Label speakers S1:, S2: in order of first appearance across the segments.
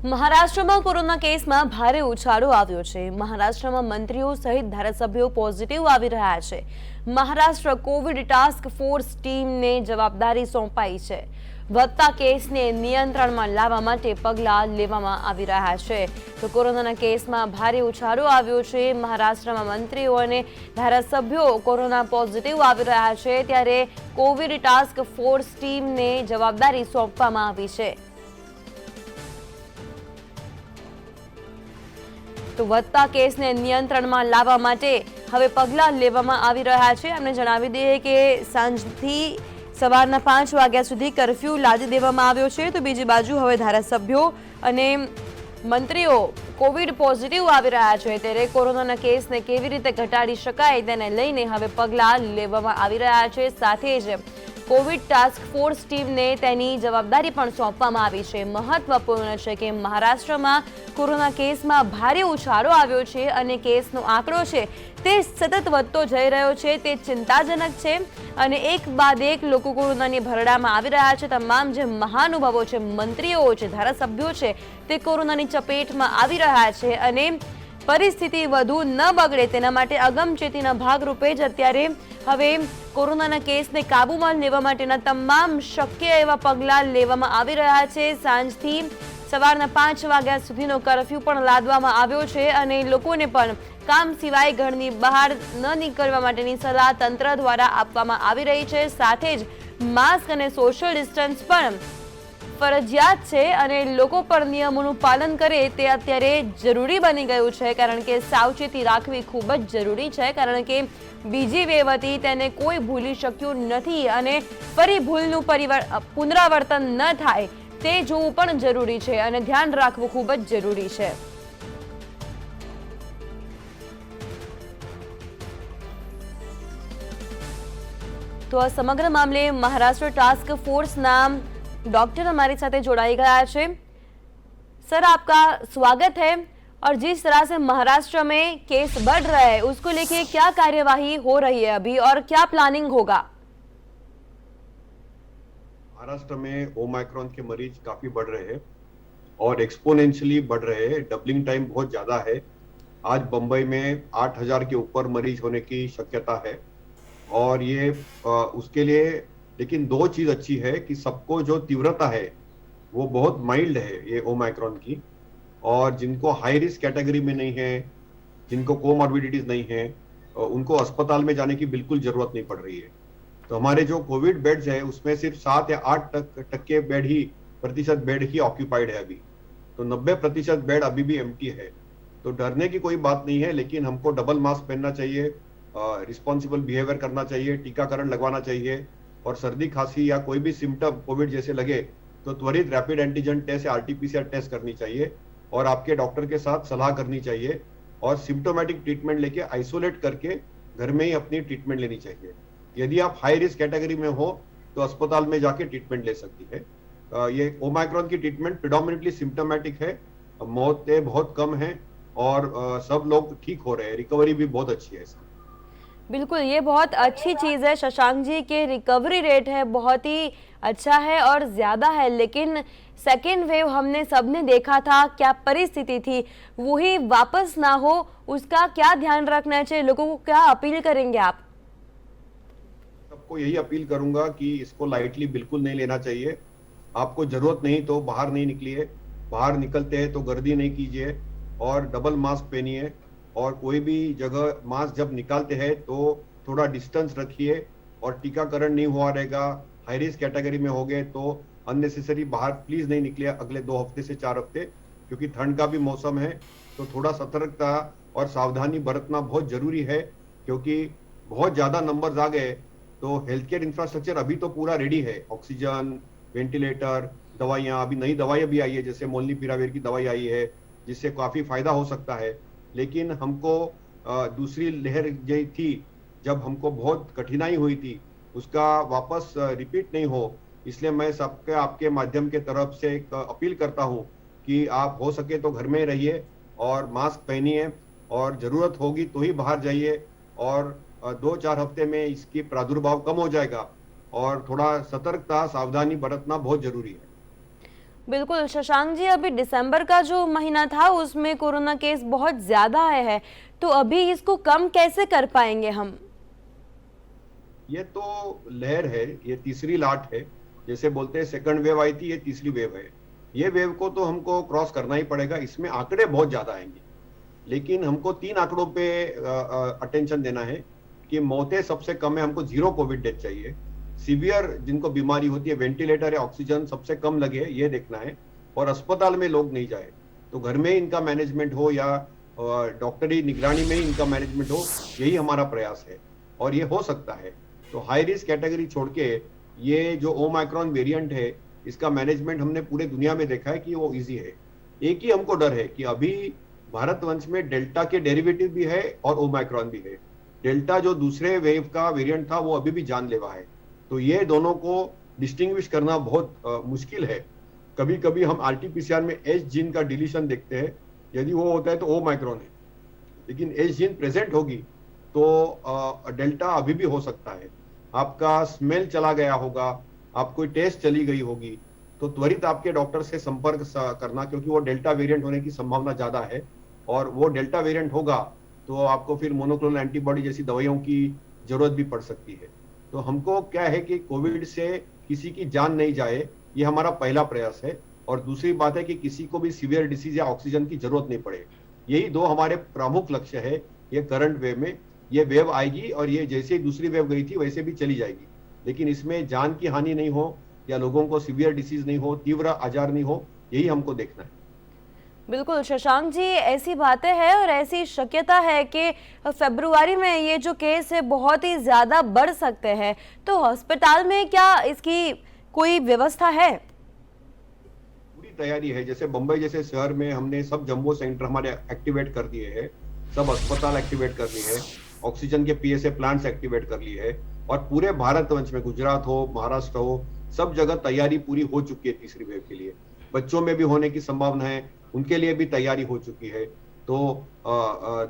S1: મહારાષ્ટ્રમાં કોરોના કેસમાં ભારે ઉછાળો આવ્યો છે। મહારાષ્ટ્રમાં મંત્રીઓ સહિત ધારાસભ્યો પોઝિટિવ આવી રહ્યા છે। મહારાષ્ટ્ર કોવિડ ટાસ્ક ફોર્સ ટીમને જવાબદારી સોંપાઈ છે। વધતા કેસને નિયંત્રણમાં લાવવા માટે પગલાં લેવામાં આવી રહ્યા છે। તો કોરોનાના કેસમાં ભારે ઉછાળો આવ્યો છે। મહારાષ્ટ્રમાં મંત્રીઓ અને ધારાસભ્યો કોરોના પોઝિટિવ આવી રહ્યા છે, ત્યારે કોવિડ ટાસ્ક ફોર્સ ટીમને જવાબદારી સોંપવામાં આવી છે। તો વધતા કેસને નિયંત્રણમાં લાવવા માટે હવે પગલાં લેવામાં આવી રહ્યા છે। અમને જણાવી દઈએ કે સાંજથી સવારના 5 વાગ્યા સુધી કર્ફ્યુ લાદી દેવામાં આવ્યો છે। તો બીજી બાજુ હવે ધારાસભ્યો અને મંત્રીઓ કોવિડ પોઝિટિવ આવી રહ્યા છે, ત્યારે કોરોનાના કેસને કેવી રીતે ઘટાડી શકાય તેને લઈને હવે પગલાં લેવામાં આવી રહ્યા છે। સાથે જ કોવિડ ટાસ્ક ફોર્સ ટીમને તેની જવાબદારી પણ સોંપવામાં આવી છે। મહત્વપૂર્ણ છે કે મહારાષ્ટ્રમાં કોરોના કેસમાં ભારે ઉછાળો આવ્યો છે અને કેસનો આંકડો છે તે સતત વધતો જઈ રહ્યો છે, તે ચિંતાજનક છે અને એક બાદ એક લોકો કોરોનાની ભરડામાં આવી રહ્યા છે। તમામ જે મહાનુભાવો છે, મંત્રીઓ છે, ધારાસભ્યો છે, તે કોરોનાની ચપેટમાં આવી રહ્યા છે અને પરિસ્થિતિ વધુ ન બગડે તેના માટે અગમચેતીના ભાગરૂપે જ અત્યારે હવે કોરોનાના કેસને કાબૂમાં લેવા માટેના તમામ શક્ય એવા પગલાં લેવામાં આવી રહ્યા છે। સાંજથી સવારના 5 વાગ્યા સુધીનો કર્ફ્યુ પણ લાદવામાં આવ્યો છે અને લોકોને પણ કામ સિવાય ઘરની બહાર ન નીકળવા માટેની સલાહ તંત્ર દ્વારા આપવામાં આવી રહી છે। સાથે જ માસ્ક અને સોશિયલ ડિસ્ટન્સ પણ ફરજિયાત છે અને લોકો પર નિયમોનું પાલન કરે તે અત્યારે જરૂરી બની ગયું છે, કારણ કે સાવચેતી રાખવી ખૂબ જ જરૂરી છે, કારણ કે બીજી વેવ હતી તેને કોઈ ભૂલી શક્યું નથી અને ફરી ભૂલનું પુનરાવર્તન ન થાય તે જોવું પણ જરૂરી છે અને ધ્યાન રાખવું ખૂબ જ જરૂરી છે। તો આ સમગ્ર મામલે મહારાષ્ટ્ર ટાસ્ક ફોર્સના डॉक्टर हमारे साथ जोड़ाई गया है। सर, आपका स्वागत है। और जिस तरह से महाराष्ट्र में केस बढ़ रहा है उसको लेके क्या कार्यवाही हो रही है अभी और क्या प्लानिंग होगा?
S2: महाराष्ट्र में ओमाइक्रॉन के मरीज काफी बढ़ रहे हैं और एक्सपोनेंशियली बढ़ रहे हैं। डबलिंग टाइम बहुत ज्यादा है। आज बंबई में 8,000 के ऊपर मरीज होने की शक्यता है और ये उसके लिए लेकिन दो चीज अच्छी है कि सबको जो तीव्रता है वो बहुत माइल्ड है ये ओमाइक्रॉन की, और जिनको हाई रिस्क कैटेगरी में नहीं है, जिनको कोमॉर्बिडिटीज नहीं है, उनको अस्पताल में जाने की बिल्कुल जरूरत नहीं पड़ रही है। तो हमारे जो कोविड बेड्स है उसमें सिर्फ 7 या 8% प्रतिशत बेड ही ऑक्यूपाइड है अभी। तो 90% बेड अभी भी एम्प्टी है। तो डरने की कोई बात नहीं है, लेकिन हमको डबल मास्क पहनना चाहिए, रिस्पॉन्सिबल बिहेवियर करना चाहिए, टीकाकरण लगवाना चाहिए, और सर्दी खांसी या कोई भी सिम्टम कोविड जैसे लगे तो त्वरित रैपिड एंटीजन टेस्ट या आरटीपीसीआर टेस्ट करनी चाहिए और आपके डॉक्टर के साथ सलाह करनी चाहिए और सिम्टोमेटिक ट्रीटमेंट लेके आइसोलेट करके घर में ही अपनी ट्रीटमेंट लेनी चाहिए। यदि आप हाई रिस्क कैटेगरी में हो तो अस्पताल में जाके ट्रीटमेंट ले सकती है। ये ओमाइक्रॉन की ट्रीटमेंट प्रिडोमिनेटली सिम्टोमेटिक है, मौतें बहुत कम है और सब लोग ठीक हो रहे हैं, रिकवरी भी बहुत अच्छी है।
S1: बिल्कुल, ये बहुत अच्छी चीज़ है शशांक जी के रिकवरी रेट है बहुत ही अच्छा है और ज़्यादा है, लेकिन सेकेंड वेव हमने सबने देखा था क्या परिस्थिति थी, वही वापस ना हो उसका क्या ध्यान रखना चाहिए? लोगों को क्या अपील करेंगे आप?
S2: सबको यही अपील करूंगा कि इसको लाइटली बिल्कुल नहीं लेना चाहिए। आपको जरूरत नहीं तो बाहर नहीं निकलिए, बाहर निकलते हैं तो गर्दी नहीं कीजिए और डबल मास्क पहनिए, और कोई भी जगह मास्क जब निकालते हैं तो थोड़ा डिस्टेंस रखिए, और टीकाकरण नहीं हुआ रहेगा, हाई रिस्क कैटेगरी में हो गए तो अननेसेसरी बाहर प्लीज नहीं निकले अगले 2 हफ्ते से 4 हफ्ते, क्योंकि ठंड का भी मौसम है। तो थोड़ा सतर्कता और सावधानी बरतना बहुत जरूरी है, क्योंकि बहुत ज्यादा नंबर्स आ गए तो हेल्थ केयर इंफ्रास्ट्रक्चर अभी तो पूरा रेडी है, ऑक्सीजन, वेंटिलेटर, दवाइयाँ, अभी नई दवाइयाँ भी आई है, जैसे मोलनुपिराविर की दवाई आई है जिससे काफी फायदा हो सकता है। लेकिन हमको दूसरी लहर जो थी जब हमको बहुत कठिनाई हुई थी उसका वापस रिपीट नहीं हो, इसलिए मैं सबके आपके माध्यम के तरफ से एक अपील करता हूं कि आप हो सके तो घर में रहिए और मास्क पहनिए, और जरूरत होगी तो ही बाहर जाइए, और 2-4 हफ्ते में इसकी प्रादुर्भाव कम हो जाएगा और थोड़ा सतर्कता सावधानी बरतना बहुत जरूरी है।
S1: बिल्कुल शशांक जी, अभी दिसंबर का जो महीना था उसमें कोरोना केस बहुत ज्यादा आए हैं, तो अभी इसको कम कैसे कर पाएंगे हम?
S2: ये तो लहर है, ये तीसरी लाट है। जैसे बोलते हैं सेकंड वेव आई थी, ये तीसरी वेव है। ये वेव को तो हमको क्रॉस करना ही पड़ेगा। इसमें आंकड़े बहुत ज्यादा आएंगे, लेकिन हमको 3 आंकड़ों पे अटेंशन देना है कि मौतें सबसे कम है, हमको 0 कोविड डेथ चाहिए। सीवियर जिनको बीमारी होती है, वेंटिलेटर या ऑक्सीजन सबसे कम लगे, ये देखना है। और अस्पताल में लोग नहीं जाए, तो घर में इनका मैनेजमेंट हो या डॉक्टरी निगरानी में ही इनका मैनेजमेंट हो, यही हमारा प्रयास है। और ये हो सकता है। तो हाई रिस्क कैटेगरी छोड़ के ये जो ओमाइक्रॉन वेरिएंट है, इसका मैनेजमेंट हमने पूरे दुनिया में देखा है कि वो इजी है। एक ही हमको डर है कि अभी भारतवंश में डेल्टा के डेरिवेटिव भी है और ओमाइक्रॉन भी है। डेल्टा जो दूसरे वेव का वेरिएंट था, वो अभी भी जानलेवा है। तो ये दोनों को डिस्टिंग्विश करना बहुत मुश्किल है। कभी कभी हम आरटीपीसीआर में एच जीन का डिलीशन देखते हैं, यदि वो होता है तो ओमाइक्रॉन है, लेकिन एच जीन प्रेजेंट होगी तो डेल्टा अभी भी हो सकता है। आपका स्मेल चला गया होगा, आप कोई टेस्ट चली गई होगी, तो त्वरित आपके डॉक्टर से संपर्क करना, क्योंकि वो डेल्टा वेरिएंट होने की संभावना ज्यादा है। और वो डेल्टा वेरिएंट होगा तो आपको फिर मोनोक्लोनल एंटीबॉडी जैसी दवाइयों की जरूरत भी पड़ सकती है। तो हमको क्या है कि कोविड से किसी की जान नहीं जाए, ये हमारा पहला प्रयास है। और दूसरी बात है कि किसी को भी सीवियर डिसीज या ऑक्सीजन की जरूरत नहीं पड़े। यही 2 हमारे प्रमुख लक्ष्य है। ये करंट वेव में ये वेव आएगी और ये जैसे ही दूसरी वेव गई थी वैसे भी चली जाएगी, लेकिन इसमें जान की हानि नहीं हो या लोगों को सीवियर डिसीज नहीं हो, तीव्र आजार नहीं हो, यही हमको देखना है।
S1: बिल्कुल शशांक जी, ऐसी बातें हैं और ऐसी शक्यता है कि फरवरी में ये जो केस है बहुत ही ज्यादा बढ़ सकते हैं, तो अस्पताल में क्या इसकी कोई व्यवस्था है?
S2: पूरी तैयारी है। जैसे बंबई जैसे शहर में हमने सब जंबो सेंटर हमारे एक्टिवेट कर दिए हैं, सब अस्पताल एक्टिवेट कर लिए हैं, ऑक्सीजन के पीएसए प्लांट्स एक्टिवेट कर लिए हैं। और पूरे भारतवंश में, गुजरात हो, महाराष्ट्र हो, सब जगह तैयारी पूरी हो चुकी है तीसरी वेव के लिए। बच्चों में भी होने की संभावना है, उनके लिए भी तैयारी हो चुकी है। तो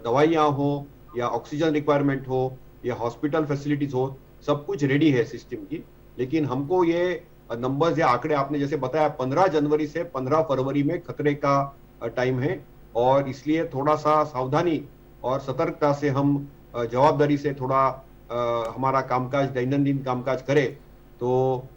S2: दवाइयाँ हो या ऑक्सीजन रिक्वायरमेंट हो या हॉस्पिटल फैसिलिटीज हो, सब कुछ रेडी है सिस्टम की। लेकिन हमको ये नंबर्स या आंकड़े आपने जैसे बताया, 15 जनवरी से 15 फरवरी में खतरे का टाइम है, और इसलिए थोड़ा सा सावधानी और सतर्कता से हम जवाबदारी से थोड़ा हमारा कामकाज, दैनंदिन कामकाज करें तो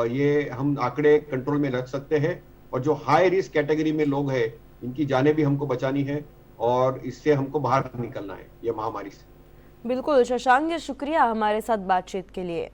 S2: ये हम आंकड़े कंट्रोल में रख सकते हैं। और जो हाई रिस्क कैटेगरी में लोग हैं, इनकी जानें भी हमको बचानी है और इससे हमको बाहर निकलना है ये महामारी से।
S1: बिल्कुल शशांक जी, शुक्रिया हमारे साथ बातचीत के लिए।